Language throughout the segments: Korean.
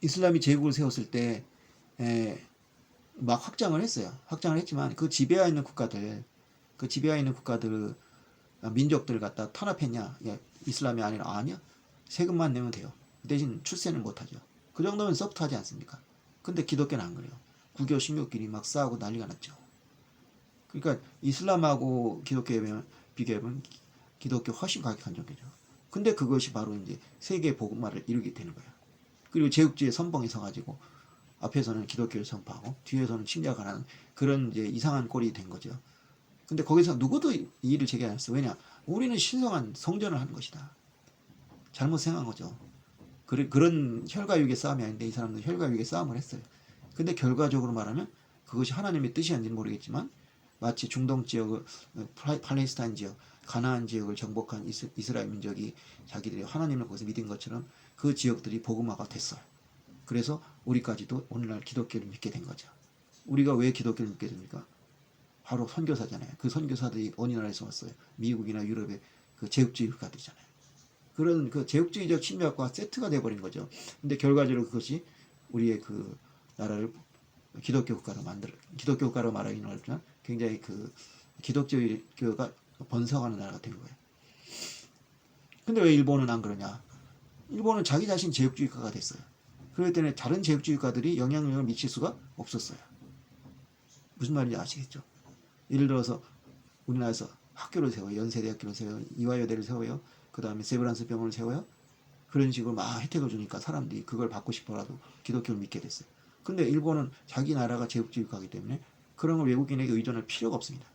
이슬람이 제국을 세웠을 때 막 확장을 했어요. 확장을 했지만 그 지배하에 있는 국가들, 그 지배하에 있는 국가들 민족들 갖다 탄압했냐? 예, 이슬람이 아니라 아니야. 세금만 내면 돼요. 대신 출세는 못하죠. 그 정도면 소프트하지 않습니까? 근데 기독교는 안 그래요. 국교 신교끼리 막 싸우고 난리가 났죠. 그러니까 이슬람하고 기독교에 비교해보면 기독교 훨씬 가격한정이죠. 근데 그것이 바로 이제 세계 복음화를 이루게 되는 거예요. 그리고 제국주의 선봉에 서가지고 앞에서는 기독교를 선포하고 뒤에서는 침략을 하는 그런 이제 이상한 꼴이 된 거죠. 근데 거기서 누구도 이의를 제기 안 했어요. 왜냐? 우리는 신성한 성전을 하는 것이다. 잘못 생각한 거죠. 그런 혈과육의 싸움이 아닌데 이 사람들은 혈과육의 싸움을 했어요. 근데 결과적으로 말하면 그것이 하나님의 뜻이었는지는 모르겠지만 마치 중동 지역, 팔레스타인 지역, 가나안 지역을 정복한 이스라엘 민족이 자기들이 하나님을 거기서 믿은 것처럼 그 지역들이 복음화가 됐어요. 그래서 우리까지도 오늘날 기독교를 믿게 된 거죠. 우리가 왜 기독교를 믿게 됩니까? 바로 선교사잖아요. 그 선교사들이 어느 나라에서 왔어요? 미국이나 유럽의 그 제국주의 국가들이잖아요. 그런 그 제국주의적 침략과 세트가 돼버린 거죠. 근데 결과적으로 그것이 우리의 그 나라를 기독교 국가로 말하기는 어렵지만 굉장히 그 기독교가 번성하는 나라가 된 거예요. 근데 왜 일본은 안 그러냐? 일본은 자기 자신 제국주의 국가가 됐어요. 그렇기 때문에 다른 제국주의 국가들이 영향력을 미칠 수가 없었어요. 무슨 말인지 아시겠죠? 예를 들어서 우리나라에서 학교를 세워요. 연세대학교를 세워요. 이화여대를 세워요. 그 다음에 세브란스 병원을 세워요. 그런 식으로 막 혜택을 주니까 사람들이 그걸 받고 싶어라도 기독교를 믿게 됐어요. 근데 일본은 자기 나라가 제국주의 국가이기 때문에 그런 걸 외국인에게 의존할 필요가 없습니다.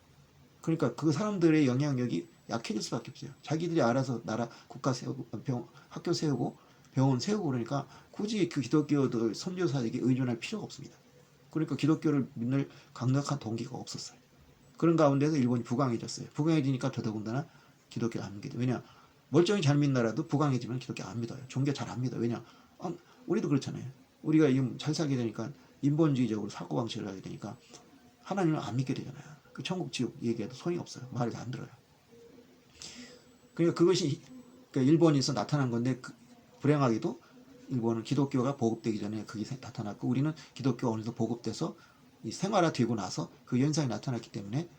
그러니까 그 사람들의 영향력이 약해질 수밖에 없어요. 자기들이 알아서 나라, 국가 세우고, 학교 세우고, 병원 세우고 그러니까 굳이 그 기독교들 선교사에게 의존할 필요가 없습니다. 그러니까 기독교를 믿는 강력한 동기가 없었어요. 그런 가운데서 일본이 부강해졌어요. 부강해지니까 더더군다나 기독교를 안 믿게 돼요. 왜냐? 멀쩡히 잘 믿는 나라도 부강해지면 기독교 안 믿어요. 종교 잘 안 믿어요. 왜냐? 우리도 그렇잖아요. 우리가 잘 살게 되니까 인본주의적으로 사고방식을 하게 되니까 하나님을 안 믿게 되잖아요. 그 천국 지옥 얘기해도 소용이 없어요. 말을 안 들어요. 그러니까 그것이 그러니까 일본에서 나타난 건데 불행하게도 일본은 기독교가 보급되기 전에 그게 나타났고 우리는 기독교가 어느 정도 보급돼서 이 생활화되고 나서 그 현상이 나타났기 때문에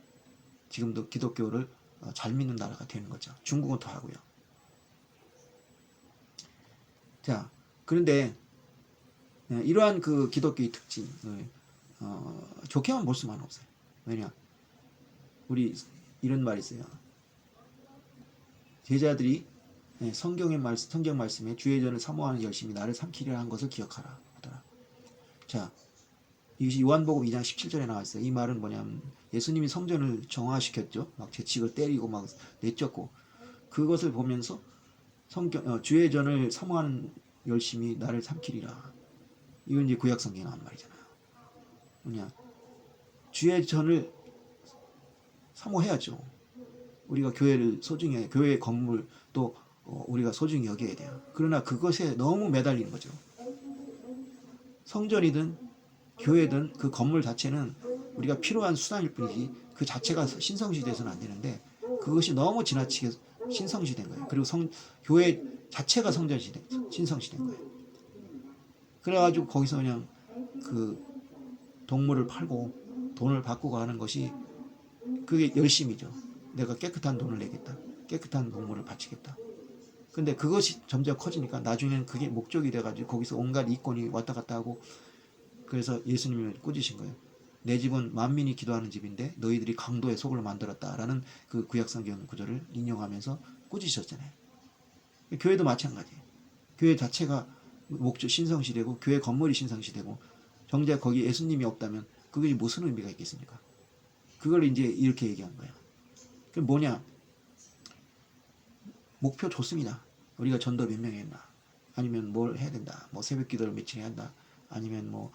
지금도 기독교를 잘 믿는 나라가 되는 거죠. 중국은 더 하고요. 자, 그런데 이러한 그 기독교의 특징을 좋게만 볼 수만 없어요. 왜냐? 우리 이런 말이 있어요. 제자들이 성경 말씀에 주의 전을 사모하는 열심히 나를 삼키려 한 것을 기억하라 하더라. 자, 이것이 요한복음 2장 17절에 나와 있어요. 이 말은 뭐냐면 예수님이 성전을 정화시켰죠. 막 재직을 때리고 막 내쫓고 그것을 보면서 주의 전을 사모하는 열심히 나를 삼키리라. 이건 이제 구약 성경에 나온 말이잖아요. 뭐냐? 주의 전을 사모해야죠. 우리가 교회를 소중히 해요. 교회의 건물 또 우리가 소중히 여겨야 돼요. 그러나 그것에 너무 매달리는 거죠. 성전이든 교회든 그 건물 자체는 우리가 필요한 수단일 뿐이지 그 자체가 신성시돼서는 안 되는데 그것이 너무 지나치게 신성시된 거예요. 그리고 교회 자체가 신성시된 거예요. 그래가지고 거기서 그냥 그 동물을 팔고 돈을 바꾸고 하는 것이 그게 열심이죠. 내가 깨끗한 돈을 내겠다. 깨끗한 동물을 바치겠다. 근데 그것이 점점 커지니까 나중에는 그게 목적이 돼가지고 거기서 온갖 이권이 왔다 갔다 하고 그래서 예수님을 꾸짖으신 거예요. 내 집은 만민이 기도하는 집인데 너희들이 강도의 속을 만들었다라는 그 구약성경 구절을 인용하면서 꾸짖으셨잖아요. 교회도 마찬가지예요. 교회 자체가 목적 신성시되고 교회 건물이 신성시되고 정작 거기 예수님이 없다면 그게 무슨 의미가 있겠습니까? 그걸 이제 이렇게 얘기한 거예요. 그 뭐냐? 목표 좋습니다. 우리가 전도 몇 명 했나? 아니면 뭘 해야 된다. 뭐 새벽 기도를 며칠 해야 한다. 아니면 뭐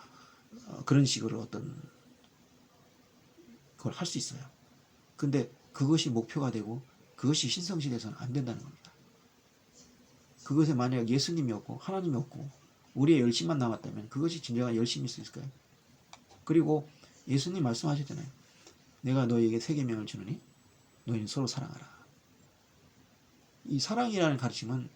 그런 식으로 어떤 그걸 할 수 있어요. 근데 그것이 목표가 되고 그것이 신성시돼서는 안 된다는 겁니다. 그것에 만약 예수님이 없고 하나님이 없고 우리의 열심만 남았다면 그것이 진정한 열심일 수 있을까요? 그리고 예수님 말씀하셨잖아요. 내가 너희에게 새 계명을 주노니 너희는 서로 사랑하라. 이 사랑이라는 가르침은